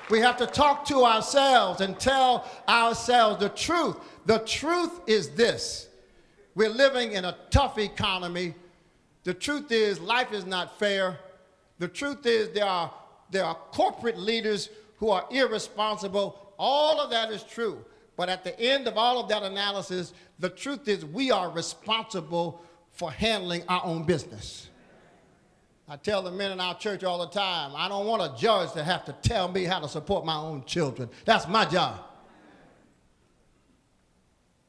We have to talk to ourselves and tell ourselves the truth. The truth is this. We're living in a tough economy. The truth is life is not fair. The truth is there are corporate leaders who are irresponsible. All of that is true. But at the end of all of that analysis, the truth is we are responsible for handling our own business. I tell the men in our church all the time, I don't want a judge to have to tell me how to support my own children. That's my job.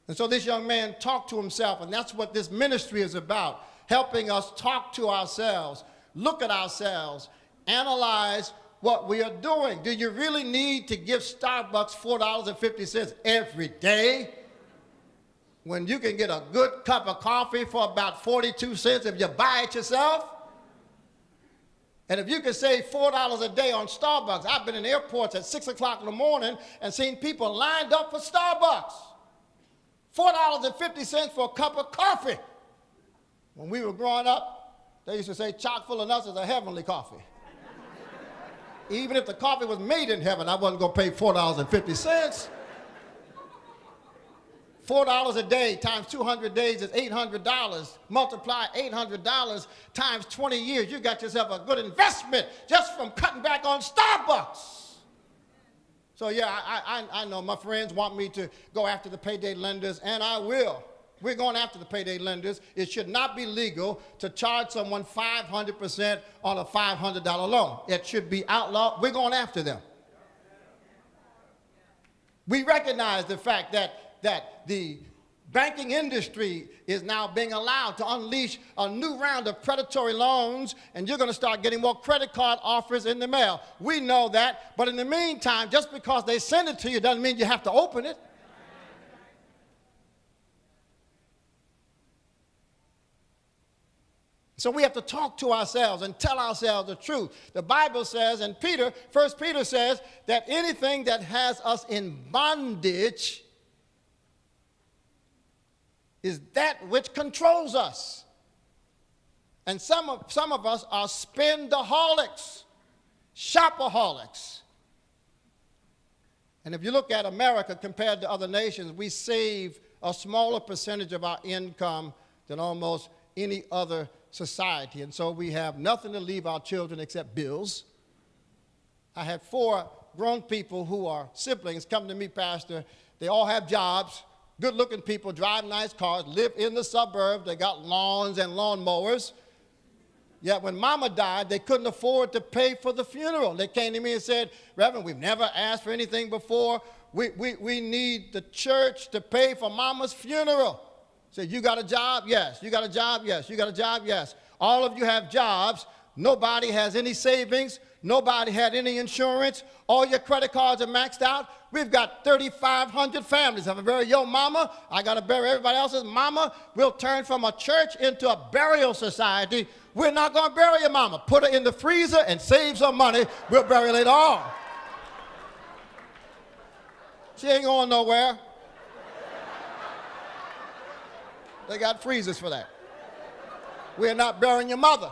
And so this young man talked to himself, and that's what this ministry is about, helping us talk to ourselves, look at ourselves, analyze what we are doing. Do you really need to give Starbucks $4.50 every day when you can get a good cup of coffee for about 42 cents if you buy it yourself? And if you can save $4 a day on Starbucks, I've been in airports at 6 o'clock in the morning and seen people lined up for Starbucks. $4.50 for a cup of coffee. When we were growing up, they used to say chock full of nuts is a heavenly coffee. Even if the coffee was made in heaven, I wasn't going to pay $4.50. $4 a day times 200 days is $800. Multiply $800 times 20 years. You got yourself a good investment just from cutting back on Starbucks. So yeah, I know my friends want me to go after the payday lenders, and I will. We're going after the payday lenders. It should not be legal to charge someone 500% on a $500 loan. It should be outlawed. We're going after them. We recognize the fact that the banking industry is now being allowed to unleash a new round of predatory loans, and you're going to start getting more credit card offers in the mail. We know that, but in the meantime, just because they send it to you doesn't mean you have to open it. So we have to talk to ourselves and tell ourselves the truth. The Bible says, and First Peter says, that anything that has us in bondage is that which controls us. And some of us are spendaholics, shopaholics. And if you look at America compared to other nations, we save a smaller percentage of our income than almost any other society. And so we have nothing to leave our children except bills. I had 4 grown people who are siblings come to me, Pastor. They all have jobs. Good-looking people, drive nice cars, live in the suburbs. They got lawns and lawnmowers. Yet when Mama died, they couldn't afford to pay for the funeral. They came to me and said, Reverend, we've never asked for anything before. We need the church to pay for Mama's funeral. I said, you got a job? Yes. You got a job? Yes. You got a job? Yes. All of you have jobs. Nobody has any savings. Nobody had any insurance. All your credit cards are maxed out. We've got 3,500 families. Have a bury your mama. I got to bury everybody else's mama. We'll turn from a church into a burial society. We're not going to bury your mama. Put her in the freezer and save some money. We'll bury her later on. She ain't going nowhere. They got freezers for that. We're not burying your mother.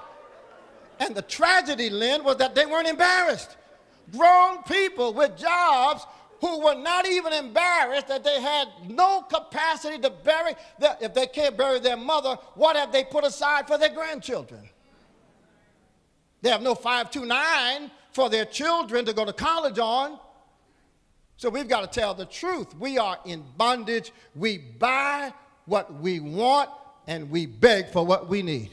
And the tragedy, Lynn, was that they weren't embarrassed. Grown people with jobs who were not even embarrassed that they had no capacity to bury, if they can't bury their mother, what have they put aside for their grandchildren? They have no 529 for their children to go to college on. So we've got to tell the truth. We are in bondage. We buy what we want and we beg for what we need.